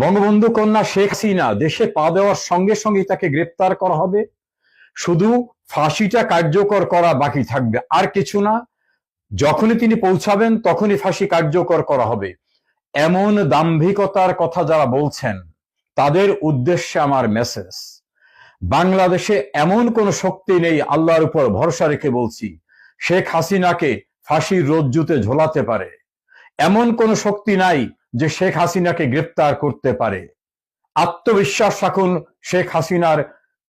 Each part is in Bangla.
বঙ্গবন্ধু কন্যা শেখ হাসিনা দেশে পা দেওয়ার সঙ্গে সঙ্গে তাকে গ্রেপ্তার করা হবে। শুধু ফাঁসিটা কার্যকর করা বাকি থাকবে, আর কিছু না। যখনই তিনি পৌঁছাবেন তখনই ফাঁসি কার্যকর করা হবে। এমন দাম্ভিকতার কথা যারা বলছেন তাদের উদ্দেশ্যে আমার মেসেজ, বাংলাদেশে এমন কোন শক্তি নেই, আল্লাহর উপর ভরসা রেখে বলছি, শেখ হাসিনাকে ফাঁসির রজ্জুতে ঝোলাতে পারে। এমন কোন শক্তি নাই যে শেখ হাসিনাকে গ্রেপ্তার করতে পারে। আত্মবিশ্বাস রাখুন শেখ হাসিনার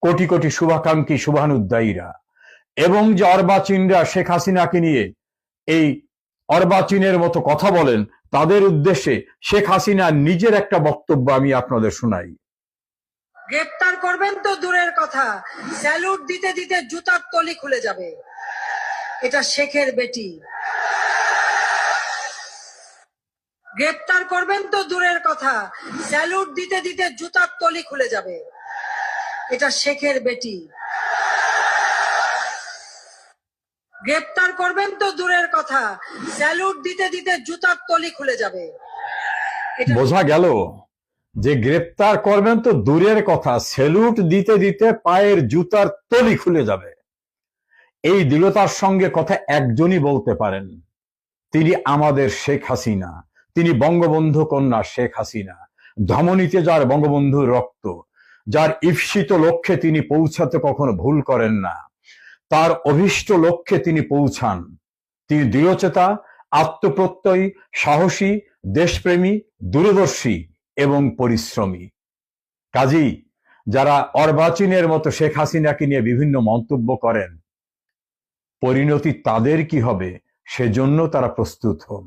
কোটি কোটি শুভাকাঙ্ক্ষী শুভানুদ্দায়ীরা, এবং যে অর্বাচীনরা শেখ হাসিনাকে নিয়ে এই অর্বাচীনের মতো কথা বলেন, তাদের উদ্দেশ্যে শেখ হাসিনা নিজের একটা বক্তব্য আমি আপনাদের শোনাই। গ্রেপ্তার করবেন তো দূরের কথা, স্যালুট দিতে দিতে জুতার তলি খুলে যাবে। এটা শেখের বেটি। গ্রেপ্তার করবেন তো দূরের কথা, স্যালুট দিতে দিতে জুতার তলি খুলে যাবে। এটা শেখের বেটি। গ্রেপ্তার করবেন তো দূরের কথা, স্যালুট দিতে দিতে জুতার তলি খুলে যাবে। বোঝা গেল যে গ্রেপ্তার করবেন তো দূরের কথা, স্যালুট দিতে দিতে পায়ের জুতার তলি খুলে যাবে। এই দৃঢ়তার সঙ্গে কথা একজনই বলতে পারেন, তিনি আমাদের শেখ হাসিনা, তিনি বঙ্গবন্ধু কন্যা শেখ হাসিনা। ধমনীতে যার বঙ্গবন্ধুর রক্ত, যার ঈপ্সিত লক্ষ্যে তিনি পৌঁছাতে কখনো ভুল করেন না, তার অভীষ্ট লক্ষ্যে তিনি পৌঁছান। তিনি দৃঢ়চেতা, আত্মপ্রত্যয়ী, সাহসী, দেশপ্রেমী, দূরদর্শী এবং পরিশ্রমী। কাজী যারা অর্বাচীনের মতো শেখ হাসিনাকে নিয়ে বিভিন্ন মন্তব্য করেন, পরিণতি তাদের কি হবে সেজন্য তারা প্রস্তুত হন।